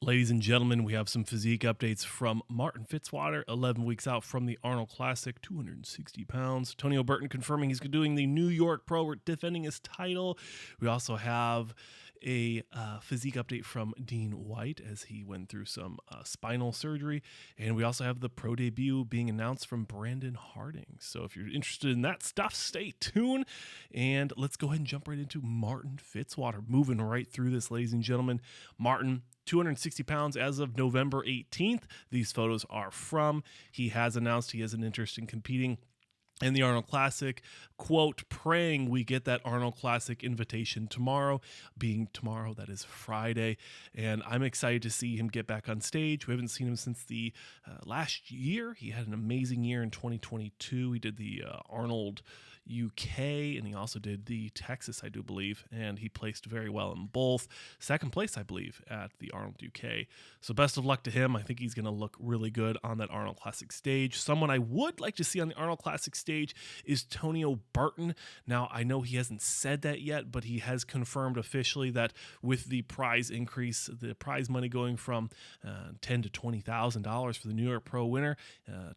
Ladies and gentlemen, we have some physique updates from Martin Fitzwater, 11 weeks out from the Arnold Classic, 260 pounds. Tonio Burton confirming he's doing the New York Pro, defending his title. We also have a physique update from Dean White as he went through some spinal surgery. And we also have the pro debut being announced from Brandon Harding. So if you're interested in that stuff, stay tuned. And let's go ahead and jump right into Martin Fitzwater. Moving right through this, ladies and gentlemen. Martin, 260 pounds as of November 18th. These photos are from. He has announced he has an interest in competing in the Arnold Classic, quote, praying we get that Arnold Classic invitation tomorrow, being tomorrow, that is Friday, and I'm excited to see him get back on stage. We haven't seen him since the last year. He had an amazing year in 2022. He did the Arnold UK, and he also did the Texas, I do believe, and he placed very well in both. Second place, I believe, at the Arnold UK. So best of luck to him. I think he's going to look really good on that Arnold Classic stage. Someone I would like to see on the Arnold Classic stage is Tonio Burton. Now, I know he hasn't said that yet, but he has confirmed officially that with the prize increase, the prize money going from $10,000 to $20,000 for the New York Pro winner,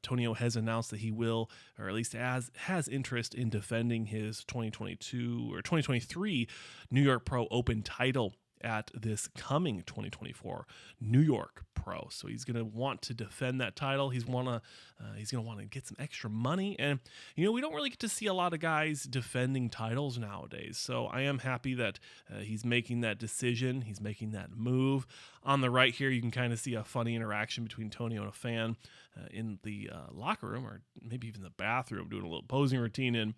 Tonio has announced that he will, or at least has interest in defending his 2022 or 2023 New York Pro Open title at this coming 2024 New York Pro. So he's going to want to defend that title. He's going to want to get some extra money. And, you know, we don't really get to see a lot of guys defending titles nowadays. So I am happy that he's making that decision. He's making that move. On the right here, you can kind of see a funny interaction between Tonio and a fan in the locker room, or maybe even the bathroom, doing a little posing routine. And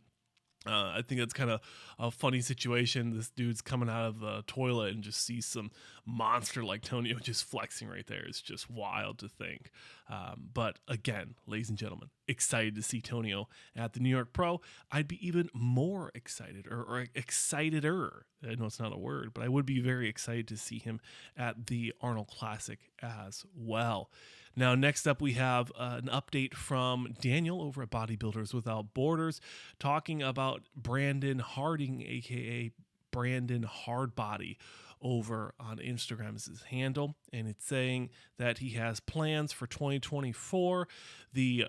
I think that's kind of a funny situation. This dude's coming out of the toilet and just sees some monster like Tonio just flexing right there. It's just wild to think. But again, ladies and gentlemen, excited to see Tonio at the New York Pro. I'd be even more excited or exciteder. I know it's not a word, but I would be very excited to see him at the Arnold Classic as well. Now, next up, we have an update from Daniel over at Bodybuilders Without Borders, talking about Brandon Harding, aka Brandon Hardbody, over on Instagram is his handle, and it's saying that he has plans for 2024. The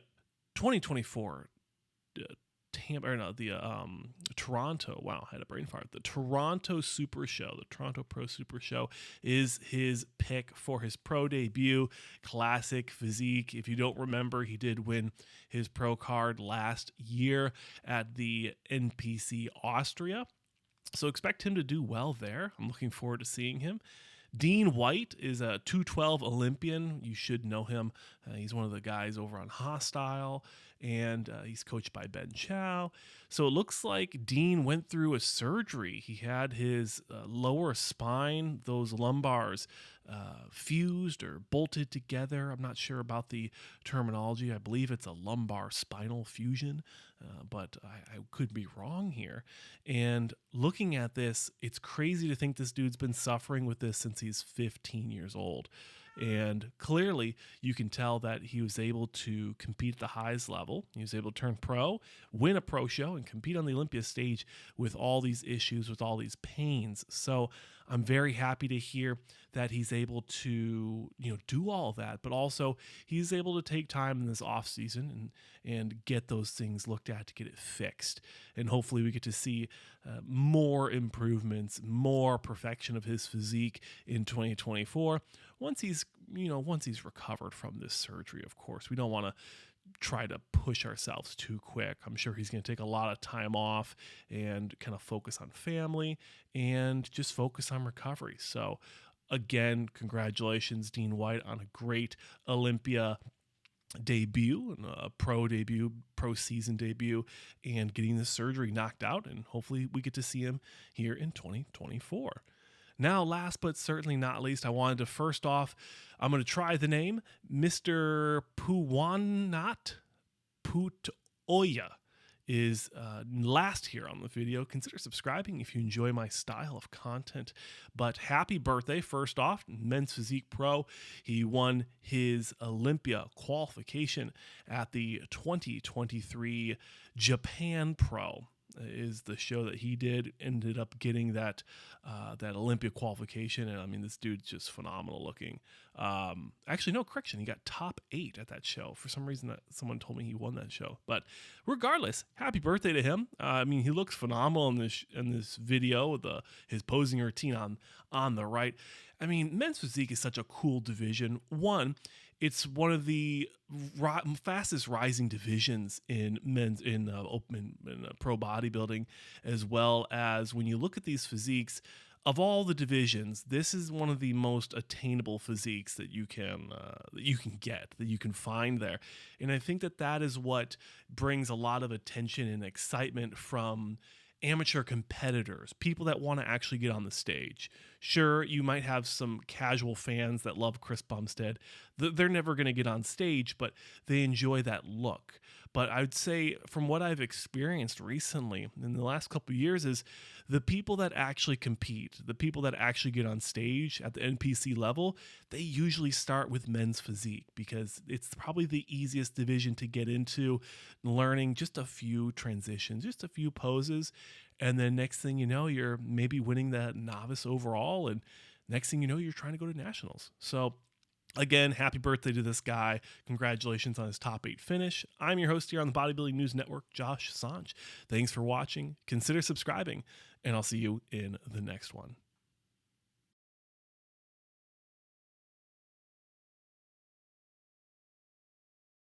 2024 Toronto, wow, I had a brain fart. The Toronto Super Show, the Toronto Pro Super Show is his pick for his pro debut. Classic physique. If you don't remember, he did win his pro card last year at the NPC Austria. So expect him to do well there. I'm looking forward to seeing him. Dean White is a 212 Olympian. You should know him. He's one of the guys over on Hostile, and he's coached by Ben Chow. So it looks like Dean went through a surgery. He had his lower spine, those lumbars, fused or bolted together. I'm not sure about the terminology. I believe it's a lumbar spinal fusion, but I could be wrong here. And looking at this, it's crazy to think this dude's been suffering with this since he's 15 years old. And clearly, you can tell that he was able to compete at the highest level. He was able to turn pro, win a pro show, and compete on the Olympia stage with all these issues, with all these pains. So I'm very happy to hear that he's able to, do all of that, but also he's able to take time in this off season and get those things looked at to get it fixed. And hopefully we get to see more improvements, more perfection of his physique in 2024. Once he's recovered from this surgery, of course. We don't want to try to push ourselves too quick. I'm sure he's going to take a lot of time off and kind of focus on family and just focus on recovery. So again, congratulations, Dean White, on a great Olympia debut, a pro season debut, and getting the surgery knocked out. And hopefully we get to see him here in 2024. Now, last but certainly not least, I wanted to first off, I'm going to try the name, Mr. Putoya is last here on the video. Consider subscribing if you enjoy my style of content. But happy birthday, first off, Men's Physique Pro. He won his Olympia qualification at the 2023 Japan Pro. is the show that he did. Ended up getting that Olympia qualification, and I mean, this dude's just phenomenal looking. Actually, no, correction, he got top 8 at that show. For some reason, that someone told me he won that show. But regardless, happy birthday to him. I mean, he looks phenomenal in this video with his posing routine on the right. I mean, men's physique is such a cool division. One, it's one of the fastest rising divisions in pro bodybuilding, as well as when you look at these physiques. Of all the divisions, this is one of the most attainable physiques that you can get, that you can find there, and I think that is what brings a lot of attention and excitement from amateur competitors, people that want to actually get on the stage. Sure, you might have some casual fans that love Chris Bumstead. They're never going to get on stage, but they enjoy that look. But I would say from what I've experienced recently in the last couple of years is the people that actually compete, the people that actually get on stage at the NPC level, they usually start with men's physique because it's probably the easiest division to get into, learning just a few transitions, just a few poses. And then next thing you know, you're maybe winning that novice overall. And next thing you know, you're trying to go to nationals. So again, happy birthday to this guy. Congratulations on his top 8 finish. I'm your host here on the Bodybuilding News Network, Josh Sanj. Thanks for watching. Consider subscribing, and I'll see you in the next one.